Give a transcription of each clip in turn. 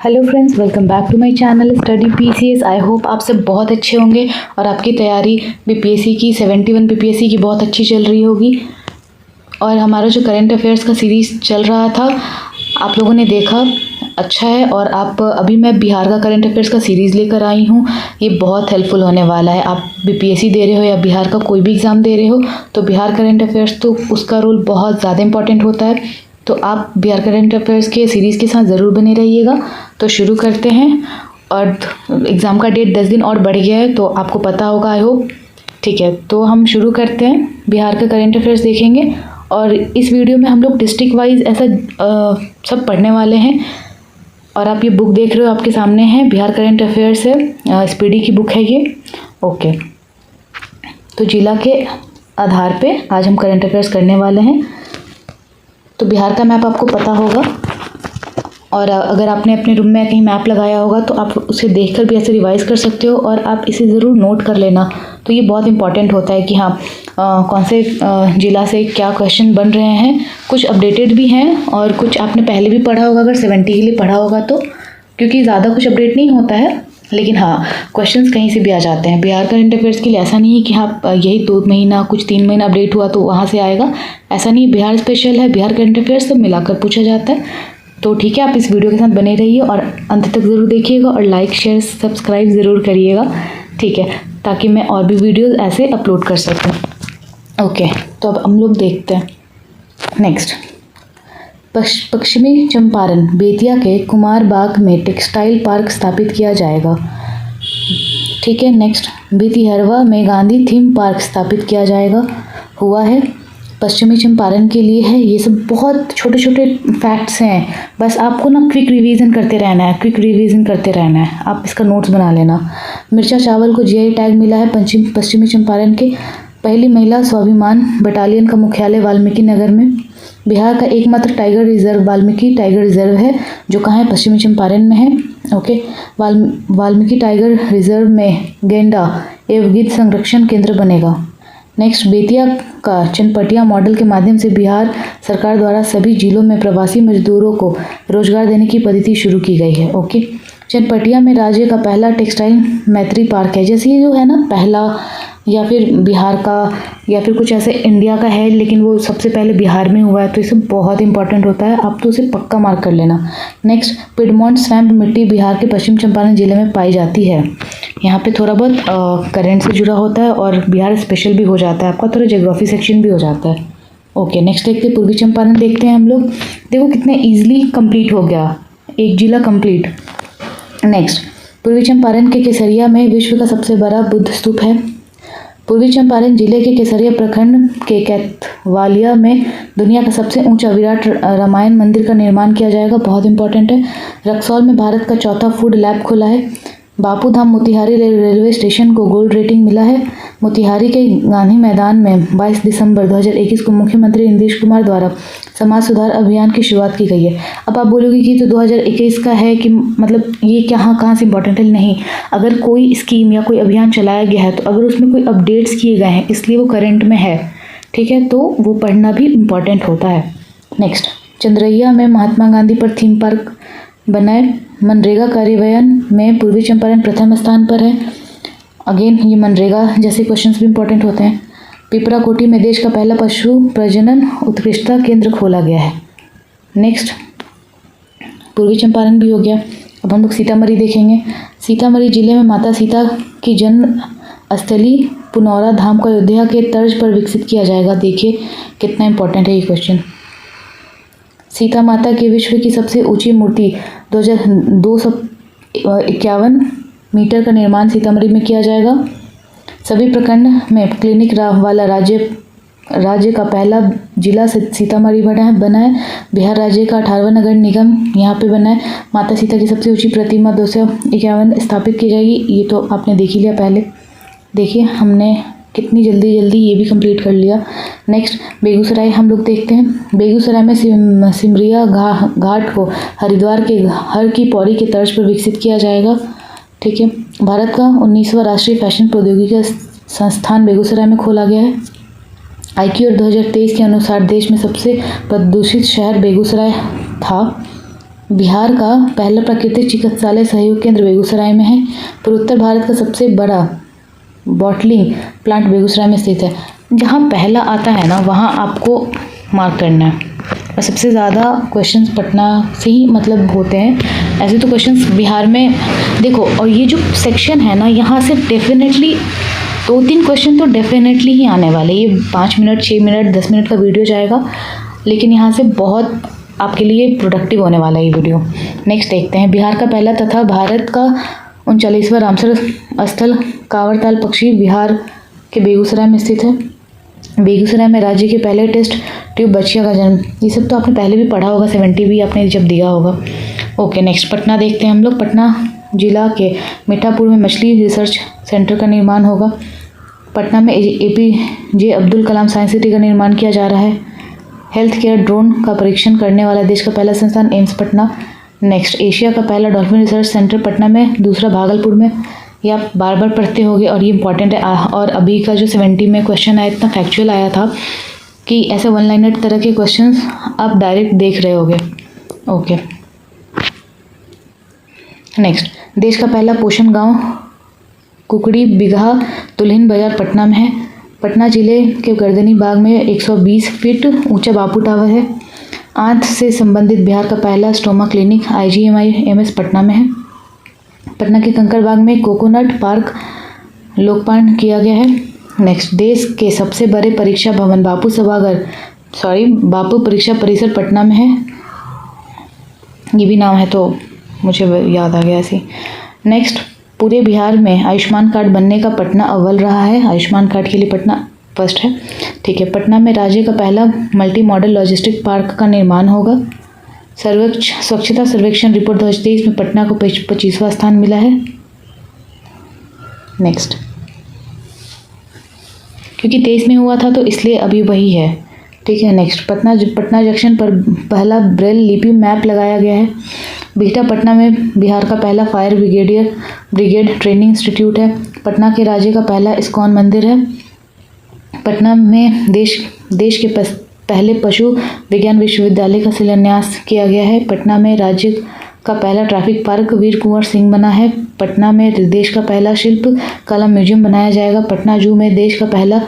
Hello friends, welcome back to my channel study PCS. I hope आप सब बहुत अच्छे होंगे और आपकी तैयारी बीपीएससी की 71 बीपीएससी की बहुत अच्छी चल रही होगी। और हमारा जो करंट अफेयर्स का सीरीज़ चल रहा था आप लोगों ने देखा, अच्छा है। और आप अभी मैं बिहार का करंट अफेयर्स का सीरीज़ लेकर आई हूँ, ये बहुत हेल्पफुल होने वाला है। आप बीपीएससी दे रहे हो या बिहार का कोई भी एग्ज़ाम दे रहे हो तो बिहार करंट अफेयर्स तो उसका रोल बहुत ज़्यादा इंपॉर्टेंट होता है। तो आप बिहार करंट अफेयर्स के सीरीज़ के साथ ज़रूर बने रहिएगा। तो शुरू करते हैं। और एग्ज़ाम का डेट 10 दिन और बढ़ गया है तो आपको पता होगा, आई होप। ठीक है, तो हम शुरू करते हैं। बिहार का करंट अफेयर्स देखेंगे और इस वीडियो में हम लोग डिस्ट्रिक्ट वाइज ऐसा सब पढ़ने वाले हैं। और आप ये बुक देख रहे हो, आपके सामने है, बिहार करंट अफेयर्स है, स्पीडी की बुक है ये। ओके, तो जिला के आधार पे आज हम करंट अफेयर्स करने वाले हैं। तो बिहार का मैप आपको पता होगा, और अगर आपने अपने रूम में कहीं मैप लगाया होगा तो आप उसे देखकर भी ऐसे रिवाइज़ कर सकते हो और आप इसे ज़रूर नोट कर लेना। तो ये बहुत इंपॉर्टेंट होता है कि हाँ कौन से ज़िला से क्या क्वेश्चन बन रहे हैं। कुछ अपडेटेड भी हैं और कुछ आपने पहले भी पढ़ा होगा, अगर 70 के लिए पढ़ा होगा तो, क्योंकि ज़्यादा कुछ अपडेट नहीं होता है। लेकिन हाँ, क्वेश्चंस कहीं से भी आ जाते हैं। बिहार करंट अफेयर्स के लिए ऐसा नहीं है कि हाँ यही 2 महीना कुछ 3 महीना अपडेट हुआ तो वहाँ से आएगा, ऐसा नहीं। बिहार स्पेशल है, बिहार करंट अफेयर्स सब मिलाकर पूछा जाता है। तो ठीक है, आप इस वीडियो के साथ बने रहिए और अंत तक ज़रूर देखिएगा और लाइक शेयर सब्सक्राइब ज़रूर करिएगा, ठीक है, ताकि मैं और भी वीडियोज़ ऐसे अपलोड कर सकूँ। ओके, तो अब हम लोग देखते हैं नेक्स्ट। पश्चिमी चंपारण बेतिया के कुमार बाग में टेक्सटाइल पार्क स्थापित किया जाएगा, ठीक है। नेक्स्ट, बेतिहरवा में गांधी थीम पार्क स्थापित किया जाएगा, हुआ है। पश्चिमी चंपारण के लिए है। ये सब बहुत छोटे छोटे फैक्ट्स हैं, बस आपको ना क्विक रिवीजन करते रहना है, क्विक रिवीजन करते रहना है। आप इसका नोट्स बना लेना। मिर्चा चावल को जीआई टैग मिला है। पश्चिमी चंपारण के पहली महिला स्वाभिमान बटालियन का मुख्यालय वाल्मीकि नगर में। बिहार का एकमात्र tiger reserve Valmiki tiger reserve है, जो कहाँ है, पश्चिमी चंपारण में है। ओके, वाल्मीकि टाइगर रिजर्व में गेंडा एवं गिद्ध संरक्षण केंद्र बनेगा। नेक्स्ट, बेतिया का चनपटिया मॉडल के माध्यम से बिहार सरकार द्वारा सभी जिलों में प्रवासी मजदूरों को रोजगार देने की पद्धति शुरू की गई है। ओके, चनपटिया में राज्य का पहला टेक्सटाइल मैत्री पार्क है। जैसे ये जो है ना पहला, या फिर बिहार का, या फिर कुछ ऐसे इंडिया का है, लेकिन वो सबसे पहले बिहार में हुआ है, तो इसे बहुत इंपॉर्टेंट होता है, आप तो उसे पक्का मार्क कर लेना। नेक्स्ट, पिडमोंट स्वैम्प मिट्टी बिहार के पश्चिम चंपारण जिले में पाई जाती है। यहाँ पे थोड़ा बहुत करंट से जुड़ा होता है और बिहार स्पेशल भी हो जाता है, आपका थोड़ा ज्योग्राफी सेक्शन भी हो जाता है। ओके, नेक्स्ट देखते हैं पूर्वी चंपारण देखते हैं हम लोग। देखो कितने ईजिली कंप्लीट हो गया, एक जिला कंप्लीट। नेक्स्ट, पूर्वी चंपारण के केसरिया में विश्व का सबसे बड़ा बुद्ध स्तूप है। पूर्वी चंपारण जिले के केसरिया प्रखंड के कैथवालिया में दुनिया का सबसे ऊंचा विराट रामायण मंदिर का निर्माण किया जाएगा, बहुत इंपॉर्टेंट है। रक्सौल में भारत का चौथा फूड लैब खुला है। बापू धाम मोतिहारी रेलवे स्टेशन को गोल्ड रेटिंग मिला है। मोतिहारी के गांधी मैदान में 22 दिसंबर 2021 को मुख्यमंत्री नीतीश कुमार द्वारा समाज सुधार अभियान की शुरुआत की गई है। अब आप बोलोगे कि तो 2021 का है, कि मतलब ये कहाँ से इंपॉर्टेंट है? नहीं, अगर कोई स्कीम या कोई अभियान चलाया गया है तो अगर उसमें कोई अपडेट्स किए गए हैं इसलिए वो करंट में है, ठीक है, तो वो पढ़ना भी इम्पॉर्टेंट होता है। नेक्स्ट, चंद्रैया में महात्मा गांधी पर थीम पार्क बनाए। मनरेगा कार्यान्वयन में पूर्वी चंपारण प्रथम स्थान पर है। अगेन ये मनरेगा जैसे क्वेश्चंस भी इंपॉर्टेंट होते हैं। पिपराकोटी में देश का पहला पशु प्रजनन उत्कृष्टता केंद्र खोला गया है। नेक्स्ट, पूर्वी चंपारण भी हो गया। अब हम लोग सीतामढ़ी देखेंगे। सीतामढ़ी जिले में माता सीता की जन्म स्थली पुनौरा धाम को अयोध्या के तर्ज पर विकसित किया जाएगा। देखिए कितना इंपॉर्टेंट है ये क्वेश्चन। सीता माता की विश्व की सबसे ऊंची मूर्ति 251 मीटर का निर्माण सीतामढ़ी में किया जाएगा। सभी प्रखंड में क्लिनिक वाला राज्य का पहला जिला सीतामढ़ी बना है। बिहार राज्य का 18वां नगर निगम यहाँ पे बना है। माता सीता की सबसे ऊंची प्रतिमा 251 स्थापित की जाएगी। ये तो आपने देख ही लिया पहले। देखिए हमने कितनी जल्दी ये भी कंप्लीट कर लिया। नेक्स्ट, बेगूसराय हम लोग देखते हैं। बेगूसराय में सिमरिया घाट को हरिद्वार के हर की पौड़ी के तर्ज पर विकसित किया जाएगा, ठीक है। भारत का 19वां राष्ट्रीय फैशन प्रौद्योगिकी संस्थान बेगूसराय में खोला गया है। IQR 2023 के अनुसार देश में सबसे प्रदूषित शहर बेगूसराय था। बिहार का पहला प्राकृतिक चिकित्सालय सहयोग केंद्र बेगूसराय में है। पूर्वोत्तर भारत का सबसे बड़ा बॉटलिंग प्लांट बेगूसराय में स्थित है। जहाँ पहला आता है ना वहाँ आपको मार्क करना है। और सबसे ज़्यादा क्वेश्चंस पटना से ही मतलब होते हैं। ऐसे तो क्वेश्चंस बिहार में देखो, और ये जो सेक्शन है ना यहाँ से डेफिनेटली 2-3 क्वेश्चन तो डेफिनेटली ही आने वाले। ये 5 मिनट 6 मिनट 10 मिनट का वीडियो जाएगा, लेकिन यहाँ से बहुत आपके लिए प्रोडक्टिव होने वाला है ये वीडियो। नेक्स्ट देखते हैं। बिहार का पहला तथा भारत का 39वां रामसर स्थल कांवरताल पक्षी बिहार के बेगूसराय में स्थित है। बेगूसराय में राज्य के पहले टेस्ट ट्यूब बछिया का जन्म। ये सब तो आपने पहले भी पढ़ा होगा, 70 भी आपने जब दिया होगा। ओके नेक्स्ट पटना देखते हैं हम लोग। पटना जिला के मीठापुर में मछली रिसर्च सेंटर का निर्माण होगा। पटना में APJ Abdul Kalam science city का निर्माण किया जा रहा है। हेल्थ केयर ड्रोन का परीक्षण करने वाला देश का पहला संस्थान एम्स पटना। नेक्स्ट एशिया का पहला डॉल्फिन रिसर्च सेंटर पटना में, दूसरा भागलपुर में। ये आप बार बार पढ़ते होगे और ये इंपॉर्टेंट है। और अभी का जो 70 में क्वेश्चन आया इतना फैक्चुअल आया था कि ऐसे 1 लाइनर तरह के क्वेश्चंस आप डायरेक्ट देख रहे होगे। ओके नेक्स्ट देश का पहला पोषण गांव कुकड़ी बिगहा दुल्हिन बाजार पटना में है। पटना जिले के गर्दनी बाग में 120 फीट ऊंचा बापू टावर है। आंत से संबंधित बिहार का पहला स्टोमा क्लिनिक IGMIMS पटना में है। पटना के कंकड़बाग में कोकोनट पार्क लोकार्पण किया गया है। नेक्स्ट देश के सबसे बड़े परीक्षा भवन बापू परीक्षा परिसर पटना में है। ये भी नाम है तो मुझे याद आ गया ऐसे। नेक्स्ट पूरे बिहार में आयुष्मान कार्ड बनने का पटना अव्वल रहा है। आयुष्मान कार्ड के लिए पटना फर्स्ट है। ठीक है। पटना में राज्य का पहला मल्टी मॉडल लॉजिस्टिक पार्क का निर्माण होगा। स्वच्छता सर्वेक्षण रिपोर्ट 2023 में पटना को 25वां स्थान मिला है। नेक्स्ट क्योंकि 23 में हुआ था तो इसलिए अभी वही है। ठीक है। नेक्स्ट पटना जंक्शन पर पहला ब्रेल लिपि मैप लगाया गया है। बिहटा पटना में बिहार का पहला फायर ब्रिगेड ट्रेनिंग इंस्टीट्यूट है। पटना के राज्य का पहला इस्कॉन मंदिर है। पटना में देश के पहले पशु विज्ञान विश्वविद्यालय का शिलान्यास किया गया है। पटना में राज्य का पहला ट्रैफिक पार्क वीर कुंवर सिंह बना है। पटना में देश का पहला शिल्प कला म्यूजियम बनाया जाएगा। पटना जू में देश का पहला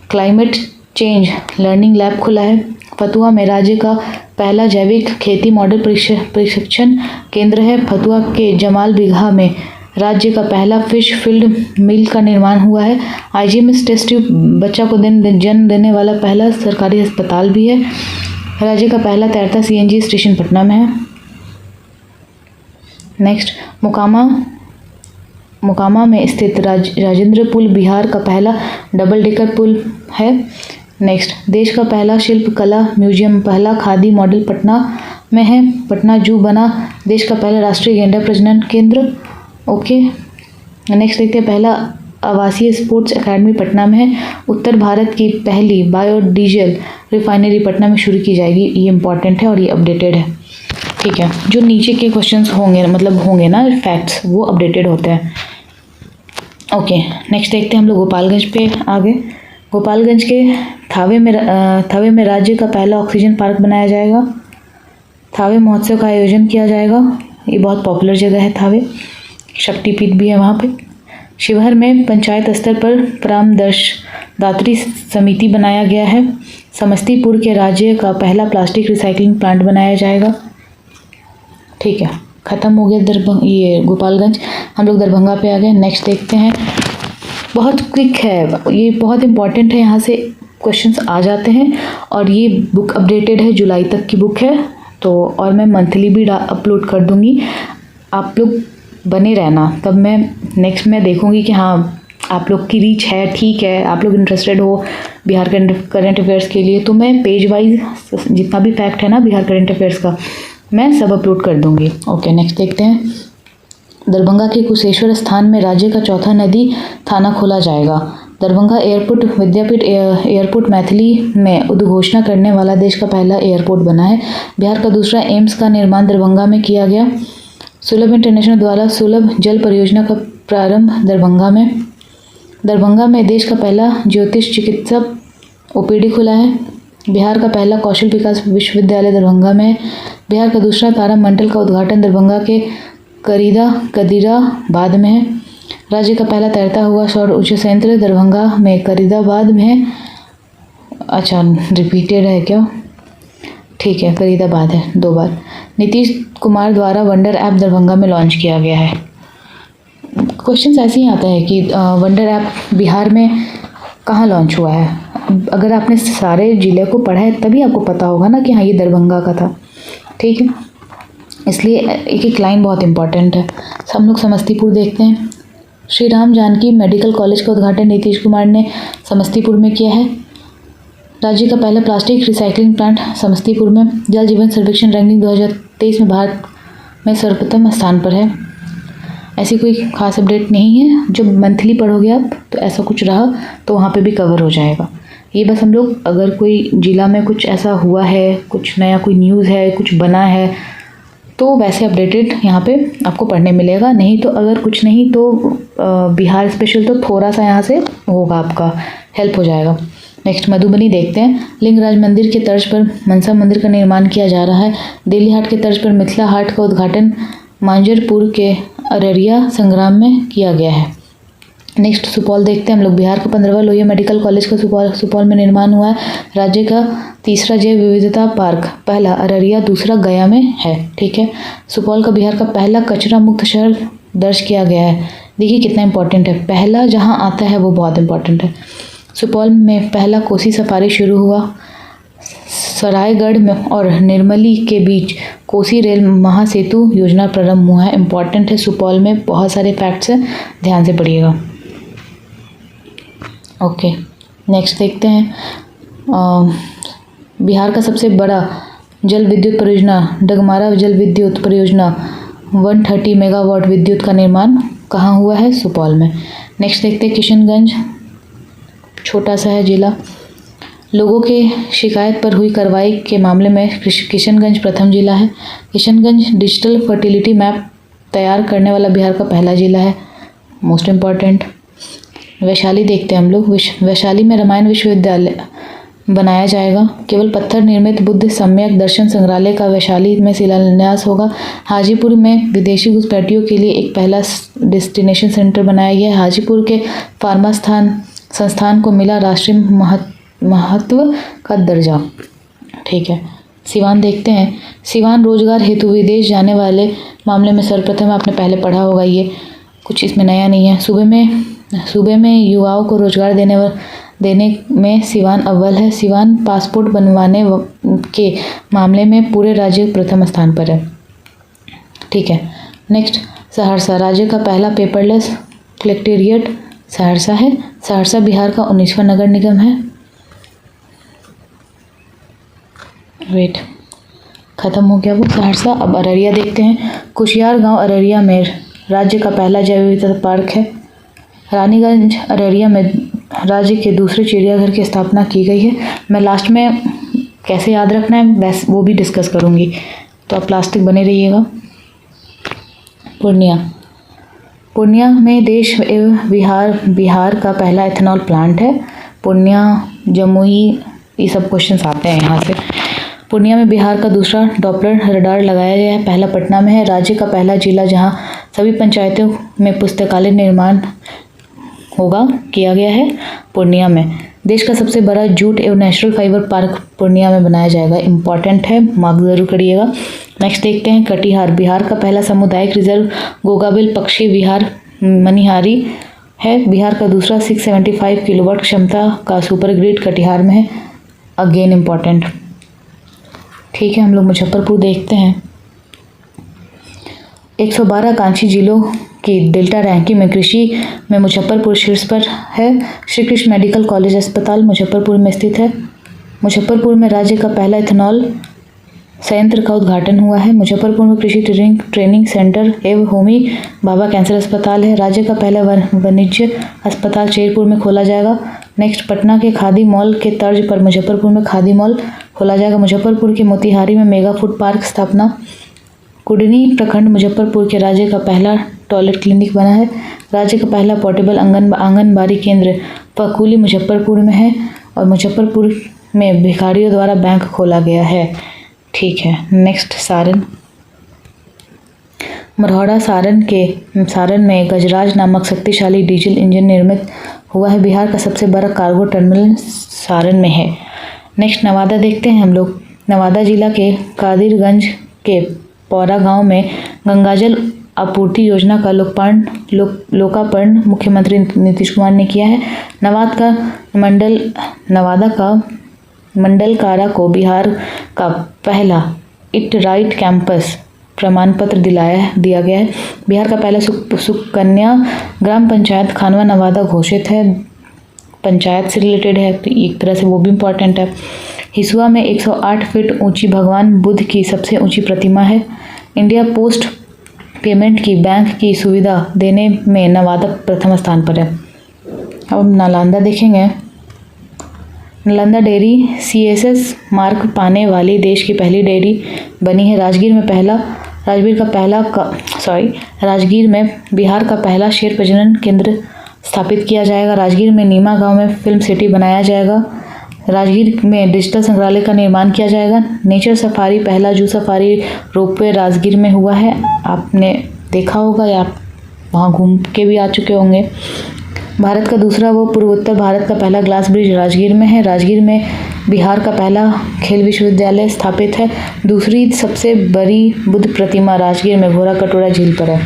क्लाइमेट चेंज लर्निंग लैब खुला है। फतुहा में राज्य का पहला जैविक खेती मॉडल प्रशिक्षण केंद्र है। फतुहा के जमाल बिगहा में राज्य का पहला फिश फील्ड मिल का निर्माण हुआ है। IGMS टेस्ट ट्यूब बच्चा को जन्म देने वाला पहला सरकारी अस्पताल भी है। राज्य का पहला तैरता CNG स्टेशन पटना में है। नेक्स्ट मोकामा में स्थित राजेंद्र पुल बिहार का पहला डबल डेकर पुल है। नेक्स्ट देश का पहला शिल्प कला म्यूजियम पहला खादी मॉडल पटना में है। पटना जू बना देश का पहला राष्ट्रीय गैंडा प्रजनन केंद्र। ओके नेक्स्ट देखते हैं। पहला आवासीय स्पोर्ट्स एकेडमी पटना में है। उत्तर भारत की पहली बायोडीजल रिफाइनरी पटना में शुरू की जाएगी। ये इंपॉर्टेंट है और ये अपडेटेड है। ठीक है। जो नीचे के क्वेश्चंस होंगे ना फैक्ट्स, वो अपडेटेड होते हैं। ओके नेक्स्ट देखते हैं हम लोग गोपालगंज पे आगे। गोपालगंज के थावे में राज्य का पहला ऑक्सीजन पार्क बनाया जाएगा। थावे महोत्सव का आयोजन किया जाएगा। ये बहुत पॉपुलर जगह है थावे, शक्तिपीठ भी है वहाँ पे। शिवहर में पंचायत स्तर पर परामर्शदात्री समिति बनाया गया है। समस्तीपुर के राज्य का पहला प्लास्टिक रिसाइकलिंग प्लांट बनाया जाएगा। ठीक है। ख़त्म हो गया ये गोपालगंज। हम लोग दरभंगा पे आ गए। नेक्स्ट देखते हैं। बहुत क्विक है, ये बहुत इंपॉर्टेंट है, यहाँ से क्वेश्चंस आ जाते हैं। और ये बुक अपडेटेड है, जुलाई तक की बुक है तो। और मैं मंथली भी अपलोड कर दूँगी। आप लोग बने रहना, तब मैं नेक्स्ट में देखूँगी कि हाँ आप लोग की रीच है, ठीक है, आप लोग इंटरेस्टेड हो बिहार करंट अफेयर्स के लिए, तो मैं पेज वाइज जितना भी फैक्ट है ना बिहार करंट अफेयर्स का मैं सब अपलोड कर दूँगी। ओके नेक्स्ट देखते हैं। दरभंगा के कुशेश्वर स्थान में राज्य का चौथा नदी थाना खोला जाएगा। दरभंगा एयरपोर्ट विद्यापीठ एयरपोर्ट मैथिली में उद्घोषणा करने वाला देश का पहला एयरपोर्ट बना है। बिहार का दूसरा एम्स का निर्माण दरभंगा में किया गया। सुलभ इंटरनेशनल द्वारा सुलभ जल परियोजना का प्रारंभ दरभंगा में देश का पहला ज्योतिष चिकित्सक OPD खुला है। बिहार का पहला कौशल विकास विश्वविद्यालय दरभंगा में है। बिहार का दूसरा तारामंडल का उद्घाटन दरभंगा के कदीराबाद में है। राज्य का पहला तैरता हुआ सौर ऊर्जा संयंत्र दरभंगा में कदीराबाद में है। अच्छा, रिपीटेड है क्या? ठीक है, फरीदाबाद है 2 बार। नीतीश कुमार द्वारा वंडर ऐप दरभंगा में लॉन्च किया गया है। क्वेश्चंस ऐसे ही आता है कि वंडर ऐप बिहार में कहाँ लॉन्च हुआ है। अगर आपने सारे ज़िले को पढ़ा है तभी आपको पता होगा ना कि हाँ ये दरभंगा का था। ठीक है, इसलिए एक एक लाइन बहुत इंपॉर्टेंट है। हम लोग समस्तीपुर देखते हैं। श्री राम जानकी मेडिकल कॉलेज का उद्घाटन नीतीश कुमार ने समस्तीपुर में किया है। राज्य का पहला प्लास्टिक रिसाइकलिंग प्लांट समस्तीपुर में। जल जीवन सर्वेक्षण रैंकिंग 2023 में भारत में सर्वप्रथम स्थान पर है। ऐसी कोई खास अपडेट नहीं है, जब मंथली पढ़ोगे आप तो ऐसा कुछ रहा तो वहाँ पे भी कवर हो जाएगा। ये बस हम लोग अगर कोई ज़िला में कुछ ऐसा हुआ है, कुछ नया कोई न्यूज़ है, कुछ बना है तो वैसे अपडेटेड यहाँ पे आपको पढ़ने मिलेगा। नहीं तो अगर कुछ नहीं तो बिहार स्पेशल तो थोड़ा सा यहाँ से होगा, आपका हेल्प हो जाएगा। नेक्स्ट मधुबनी देखते हैं। लिंगराज मंदिर के तर्ज पर मनसा मंदिर का निर्माण किया जा रहा है। दिल्ली हाट के तर्ज पर मिथिला हाट का उद्घाटन मांजरपुर के अररिया संग्राम में किया गया है। नेक्स्ट सुपौल देखते हैं हम लोग। बिहार का 15वां लोहिया मेडिकल कॉलेज का सुपौल में निर्माण हुआ है। राज्य का तीसरा जैव विविधता पार्क, पहला अररिया, दूसरा गया में है। ठीक है, सुपौल का बिहार का पहला कचरा मुक्त शहर दर्ज किया गया है। देखिए कितना इंपॉर्टेंट है, पहला जहाँ आता है वो बहुत इंपॉर्टेंट है। सुपौल में पहला कोसी सफारी शुरू हुआ। सरायगढ़ में और निर्मली के बीच कोसी रेल महासेतु योजना प्रारंभ हुआ है। इंपॉर्टेंट है, सुपौल में बहुत सारे फैक्ट्स हैं, ध्यान से पढ़िएगा। ओके, नेक्स्ट देखते हैं। बिहार का सबसे बड़ा जल विद्युत परियोजना डगमारा जल विद्युत परियोजना 130 मेगावाट विद्युत का निर्माण कहाँ हुआ है? सुपौल में। नेक्स्ट देखते हैं किशनगंज, छोटा सा है जिला। लोगों के शिकायत पर हुई कार्रवाई के मामले में किशनगंज प्रथम जिला है। किशनगंज डिजिटल फर्टिलिटी मैप तैयार करने वाला बिहार का पहला जिला है, मोस्ट इम्पॉर्टेंट। वैशाली देखते हैं हम लोग। वैशाली में रामायण विश्वविद्यालय बनाया जाएगा। केवल पत्थर निर्मित बुद्ध सम्यक दर्शन संग्रहालय का वैशाली में शिलान्यास होगा। हाजीपुर में विदेशी घुसपैठियों के लिए एक पहला डेस्टिनेशन सेंटर बनाया गया है। हाजीपुर के फार्मा संस्थान को मिला राष्ट्रीय महत्व का दर्जा। ठीक है, सिवान देखते हैं। सिवान रोजगार हेतु विदेश जाने वाले मामले में सर्वप्रथम, आपने पहले पढ़ा होगा, ये कुछ इसमें नया नहीं है। सूबे में युवाओं को रोजगार देने में सिवान अव्वल है। सिवान पासपोर्ट बनवाने के मामले में पूरे राज्य प्रथम स्थान पर है। ठीक है, नेक्स्ट सहरसा। राज्य का पहला पेपरलेस कलेक्टेरिएट सहरसा है। सहरसा बिहार का 19वां नगर निगम है। वेट, ख़त्म हो गया वो सहरसा। अब अररिया देखते हैं। कुशियार गांव अररिया में राज्य का पहला जैव विविधता पार्क है। रानीगंज अररिया में राज्य के दूसरे चिड़ियाघर की स्थापना की गई है। मैं लास्ट में कैसे याद रखना है वैसे वो भी डिस्कस करूँगी, तो आप प्लास्टिक बने रहिएगा। पूर्णिया में देश एवं बिहार का पहला एथेनॉल प्लांट है। पूर्णिया, जमुई, ये सब क्वेश्चंस आते हैं यहाँ से। पूर्णिया में बिहार का दूसरा डॉपलर रडार लगाया गया है, पहला पटना में है। राज्य का पहला जिला जहाँ सभी पंचायतों में पुस्तकालय निर्माण किया गया है, पूर्णिया में। देश का सबसे बड़ा जूट एवं नेचुरल फाइबर पार्क पूर्णिया में बनाया जाएगा। इंपॉर्टेंट है, मार्क जरूर करिएगा। नेक्स्ट देखते हैं कटिहार। बिहार का पहला सामुदायिक रिजर्व गोगाबिल पक्षी विहार मनिहारी है। बिहार का दूसरा 675 किलोवाट क्षमता का सुपर ग्रिड कटिहार में है। Again important. ठीक है, हम लोग मुजफ्फरपुर देखते हैं। 112 आकांक्षी जिलों की डेल्टा रैंकिंग में कृषि में मुजफ्फरपुर शीर्ष पर है। श्री कृष्ण मेडिकल कॉलेज अस्पताल मुजफ्फरपुर में स्थित है। मुजफ्फरपुर में राज्य का पहला इथेनॉल संयंत्र का उद्घाटन हुआ है। मुजफ्फरपुर में कृषि ट्रेनिंग सेंटर एवं होमी बाबा कैंसर अस्पताल है। राज्य का पहला वाणिज्य अस्पताल चेरपुर में खोला जाएगा। नेक्स्ट, पटना के खादी मॉल के तर्ज पर मुजफ्फरपुर में खादी मॉल खोला जाएगा। मुजफ्फरपुर के मोतिहारी में मेगा फूड पार्क स्थापना। कुडनी प्रखंड मुजफ्फरपुर के राज्य का पहला टॉयलेट क्लिनिक बना है। राज्य का पहला पोर्टेबल आंगनबाड़ी केंद्र पकुली मुजफ्फरपुर में है। और मुजफ्फरपुर में भिखारियों द्वारा बैंक खोला गया है। ठीक है, नेक्स्ट सारण। मरौड़ा सारण में गजराज नामक शक्तिशाली डीजल इंजन निर्मित हुआ है। बिहार का सबसे बड़ा कार्गो टर्मिनल सारण में है। नेक्स्ट नवादा देखते हैं हम लोग। नवादा जिला के कादिरगंज के पौरा गांव में गंगाजल आपूर्ति योजना का लोकार्पण मुख्यमंत्री नीतीश कुमार ने किया है। नवादा का मंडल कारा को बिहार का पहला इट राइट कैंपस प्रमाण पत्र दिया गया है। बिहार का पहला सुकन्या ग्राम पंचायत खानवा नवादा घोषित है। पंचायत से रिलेटेड है तो एक तरह से वो भी इम्पोर्टेंट है। हिसुआ में 108 फीट ऊंची भगवान बुद्ध की सबसे ऊंची प्रतिमा है। इंडिया पोस्ट पेमेंट की बैंक की सुविधा देने में नवादा प्रथम स्थान पर है। अब नालंदा देखेंगे। नालंदा डेयरी CSS मार्क पाने वाली देश की पहली डेयरी बनी है। राजगीर में बिहार का पहला शेर प्रजनन केंद्र स्थापित किया जाएगा। राजगीर में नीमा गांव में फिल्म सिटी बनाया जाएगा। राजगीर में डिजिटल संग्रहालय का निर्माण किया जाएगा। नेचर सफारी पहला जू सफारी रोपवे राजगीर में हुआ है। आपने देखा होगा या आप वहाँ घूम के भी आ चुके होंगे। भारत का दूसरा वो पूर्वोत्तर भारत का पहला ग्लास ब्रिज राजगीर में है। राजगीर में बिहार का पहला खेल विश्वविद्यालय स्थापित है। दूसरी सबसे बड़ी बुद्ध प्रतिमा राजगीर में घोड़ा कटोरा झील पर है।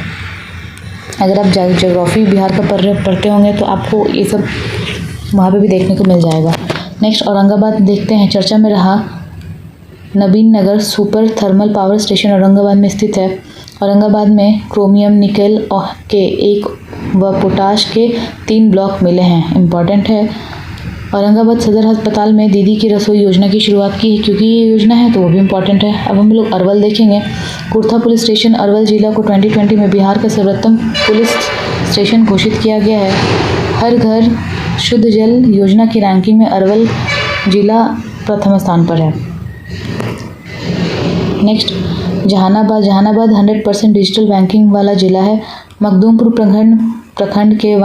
अगर आप ज्योग्राफी बिहार का पढ़ते होंगे तो आपको ये सब वहाँ पे भी देखने को मिल जाएगा। नेक्स्ट औरंगाबाद देखते हैं। चर्चा में रहा Navin Nagar super thermal power station Aurangabad में स्थित है। औरंगाबाद में क्रोमियम निकेल के 1 व पोटाश के 3 ब्लॉक मिले हैं। इम्पॉर्टेंट है। औरंगाबाद सदर अस्पताल में दीदी की रसोई योजना की शुरुआत की क्योंकि ये योजना है तो वो भी इम्पॉर्टेंट है। अब हम लोग अरवल देखेंगे। कुर्था पुलिस स्टेशन अरवल जिला को 2020 में बिहार का सर्वोत्तम पुलिस स्टेशन घोषित किया गया है। हर घर शुद्ध जल योजना की रैंकिंग में अरवल जिला प्रथम स्थान पर है। नेक्स्ट जहानाबाद 100% डिजिटल बैंकिंग वाला जिला है। मखदूमपुर प्रखंड के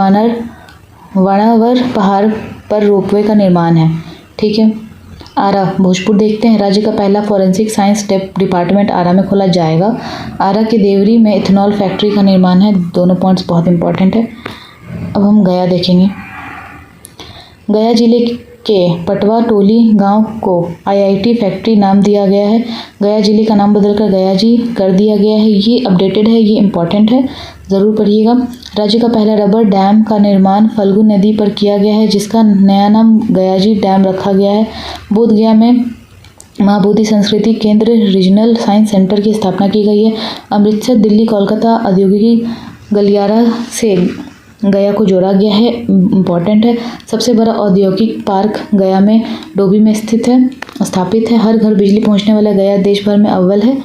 वाणावर पहाड़ पर रोपवे का निर्माण है। ठीक है। आरा भोजपुर देखते हैं। राज्य का पहला फॉरेंसिक साइंस डिपार्टमेंट आरा में खोला जाएगा। आरा के देवरी में इथेनॉल फैक्ट्री का निर्माण है। दोनों पॉइंट्स बहुत इंपॉर्टेंट है। अब हम गया देखेंगे। गया जिले के पटवा टोली गांव को IIT फैक्ट्री नाम दिया गया है। गया जिले का नाम बदलकर गयाजी कर दिया गया है। ये अपडेटेड है, ये इम्पॉर्टेंट है, ज़रूर पढ़िएगा। राज्य का पहला रबर डैम का निर्माण फल्गु नदी पर किया गया है जिसका नया नाम गयाजी डैम रखा गया है। बोधगया में महाबोधि संस्कृति केंद्र रीजनल साइंस सेंटर की स्थापना की गई है। अमृतसर दिल्ली कोलकाता औद्योगिक गलियारा से गया को जोड़ा गया है। इम्पॉर्टेंट है। सबसे बड़ा औद्योगिक पार्क गया में डोभी में स्थापित है। हर घर बिजली पहुंचने वाला गया देश भर में अव्वल है।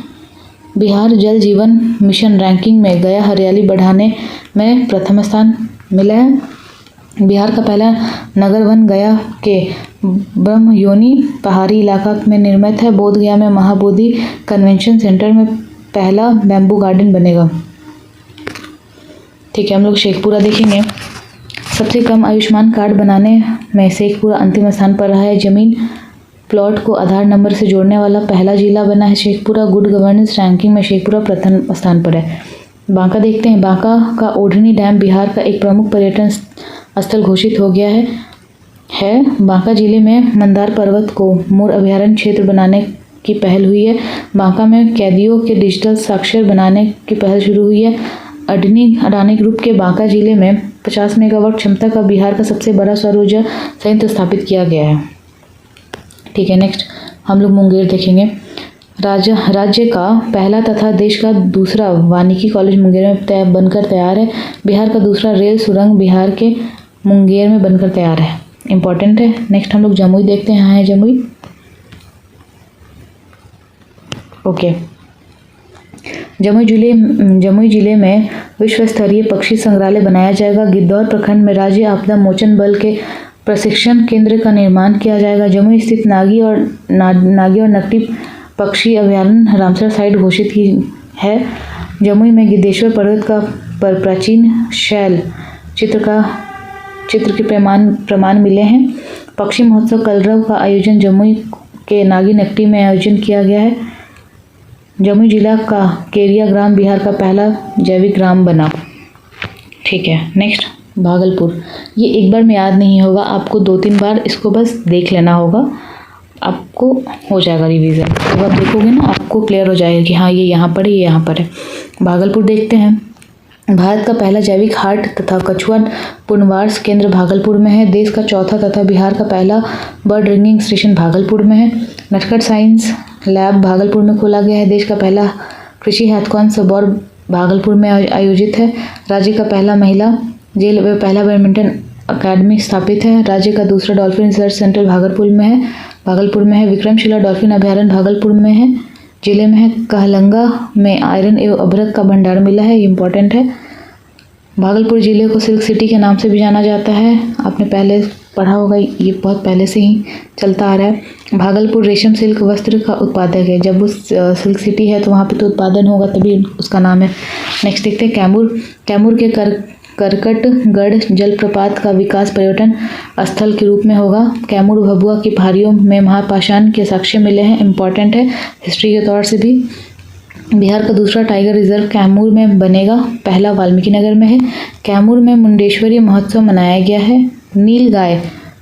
बिहार जल जीवन मिशन रैंकिंग में गया हरियाली बढ़ाने में प्रथम स्थान मिला है। बिहार का पहला नगर वन गया के ब्रह्मयोनी पहाड़ी इलाका में निर्मित है। बोधगया में महाबोधि कन्वेंशन सेंटर में पहला बैम्बू गार्डन बनेगा। ठीक है, हम लोग शेखपुरा देखेंगे। सबसे कम आयुष्मान कार्ड बनाने में शेखपुरा अंतिम स्थान पर रहा है। जमीन प्लॉट को आधार नंबर से जोड़ने वाला पहला जिला बना है शेखपुरा। गुड गवर्नेंस रैंकिंग में शेखपुरा प्रथम स्थान पर है। बांका देखते हैं। बांका का ओढ़नी डैम बिहार का एक प्रमुख पर्यटन स्थल घोषित हो गया है। बांका जिले में मंदार पर्वत को मोर अभयारण्य क्षेत्र बनाने की पहल हुई है। बांका में कैदियों के डिजिटल साक्षर बनाने की पहल शुरू हुई है। अडानी ग्रुप के बांका जिले में 50 मेगावाट क्षमता का बिहार का सबसे बड़ा सौर ऊर्जा संयंत्र स्थापित किया गया है। ठीक है, नेक्स्ट हम लोग मुंगेर देखेंगे। राज्य का पहला तथा देश का दूसरा वानिकी कॉलेज मुंगेर में बनकर तैयार है। बिहार का दूसरा रेल सुरंग बिहार के मुंगेर में बनकर तैयार है। इम्पॉर्टेंट है। नेक्स्ट हम लोग जमुई देखते हैं। हाँ है जमुई। ओके, जमुई जिले में विश्व स्तरीय पक्षी संग्रहालय बनाया जाएगा। गिद्धौर प्रखंड में राज्य आपदा मोचन बल के प्रशिक्षण केंद्र का निर्माण किया जाएगा। जमुई स्थित नागी और नकटी पक्षी अभयारण्य रामसर साइट घोषित की है। जमुई में गिद्धेश्वर पर्वत का प्राचीन शैल चित्र के प्रमाण मिले हैं। पक्षी महोत्सव कलरव का आयोजन जमुई के नागिनट्टी में आयोजन किया गया है। जमुई जिला का केरिया ग्राम बिहार का पहला जैविक ग्राम बना। ठीक है, नेक्स्ट भागलपुर। ये एक बार में याद नहीं होगा, आपको 2-3 बार इसको बस देख लेना होगा, आपको हो जाएगा रिवीजन। जब आप देखोगे ना आपको क्लियर हो जाएगा कि हाँ ये यहाँ पर है, ये यहाँ पर है। भागलपुर देखते हैं। भारत का पहला जैविक हाट तथा कछुआ पुनर्वास केंद्र भागलपुर में है। देश का चौथा तथा बिहार का पहला बर्ड रिंगिंग स्टेशन भागलपुर में है। नटखट साइंस लैब भागलपुर में खोला गया है। देश का पहला कृषि हैथकॉन सबौर भागलपुर में आयोजित है। राज्य का पहला महिला जेल व पहला बैडमिंटन अकादमी स्थापित है। राज्य का दूसरा डॉल्फिन रिसर्च सेंटर भागलपुर में है। विक्रमशिला डॉल्फिन अभ्यारण्य भागलपुर में है। जिले में है। कहलंगा में आयरन एवं अभ्रक का भंडार मिला है, ये इम्पोर्टेंट है। भागलपुर जिले को सिल्क सिटी के नाम से भी जाना जाता है, आपने पहले पढ़ा होगा, ये बहुत पहले से ही चलता आ रहा है। भागलपुर रेशम सिल्क वस्त्र का उत्पादक है। जब वो सिल्क सिटी है तो वहाँ पे तो उत्पादन होगा, तभी उसका नाम है। नेक्स्ट देखते हैं कैमूर के करकटगढ़ जलप्रपात का विकास पर्यटन स्थल के रूप में होगा। कैमूर भभुआ की पहाड़ियों में महापाषाण के साक्ष्य मिले हैं, इम्पॉर्टेंट है हिस्ट्री के तौर से भी। बिहार का दूसरा टाइगर रिजर्व कैमूर में बनेगा, पहला वाल्मीकि नगर में है। कैमूर में मुंडेश्वरी महोत्सव मनाया गया है। नील गाय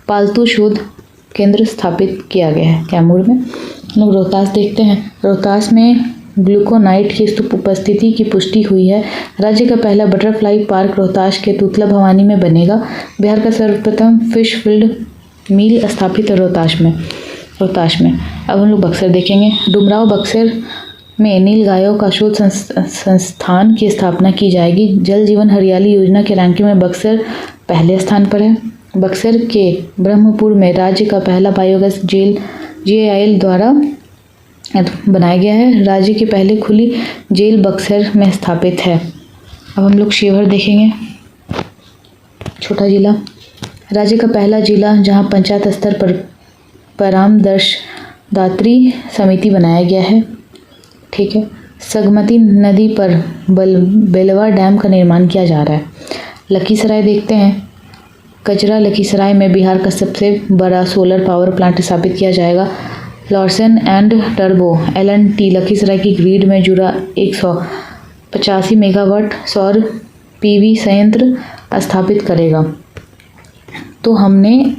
पालतू शोध केंद्र स्थापित किया गया है कैमूर में। लोग रोहतास देखते हैं। रोहतास में ग्लूकोनाइट की उपस्थिति की पुष्टि हुई है। राज्य का पहला बटरफ्लाई पार्क रोहतास के तूतला भवानी में बनेगा। बिहार का सर्वप्रथम फिश फील्ड मिल स्थापित है रोहतास में। अब हम लोग बक्सर देखेंगे। डुमराव बक्सर में नील गायों का शोध संस्थान की स्थापना की जाएगी। जल जीवन हरियाली योजना के रैंकिंग में बक्सर पहले स्थान पर है। बक्सर के ब्रह्मपुर में राज्य का पहला बायोगैस जेल GAIL द्वारा बनाया गया है। राज्य की पहली खुली जेल बक्सर में स्थापित है। अब हम लोग शिवहर देखेंगे, छोटा जिला। राज्य का पहला जिला जहां पंचायत स्तर पर परामर्शदात्री समिति बनाया गया है। ठीक है। सगमती नदी पर बेलवा डैम का निर्माण किया जा रहा है। लखीसराय देखते हैं। कचरा लखीसराय में बिहार का सबसे बड़ा सोलर पावर प्लांट स्थापित किया जाएगा। Larsen and turbo LNT Lakhisarai की ग्रिड में जुड़ा 185 मेगावाट सौर PV संयंत्र स्थापित करेगा। तो हमने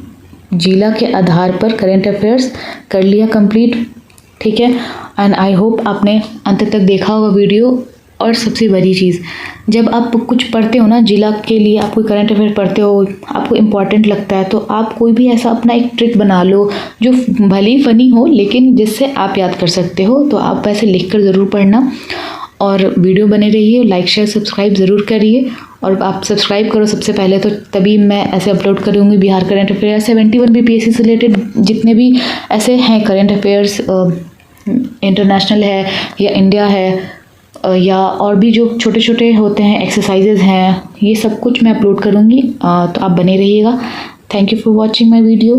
जिला के आधार पर करेंट अफेयर्स कर लिया कंप्लीट। ठीक है, एंड आई होप आपने अंत तक देखा होगा वीडियो। और सबसे बड़ी चीज़, जब आप कुछ पढ़ते हो ना जिला के लिए, आप कोई करंट अफेयर पढ़ते हो, आपको इम्पॉर्टेंट लगता है, तो आप कोई भी ऐसा अपना एक ट्रिक बना लो जो भले ही फ़नी हो लेकिन जिससे आप याद कर सकते हो। तो आप वैसे लिख कर ज़रूर पढ़ना और वीडियो बने रहिए। लाइक शेयर सब्सक्राइब ज़रूर करिए। और आप सब्सक्राइब करो सबसे पहले, तो तभी मैं ऐसे अपलोड करूँगी बिहार करंट अफेयर 71 BPSC से रिलेटेड जितने भी ऐसे हैं करंट अफेयर्स, इंटरनेशनल है या इंडिया है या और भी जो छोटे छोटे होते हैं एक्सरसाइजेज हैं, ये सब कुछ मैं अपलोड करूँगी। तो आप बने रहिएगा। Thank you for watching my video.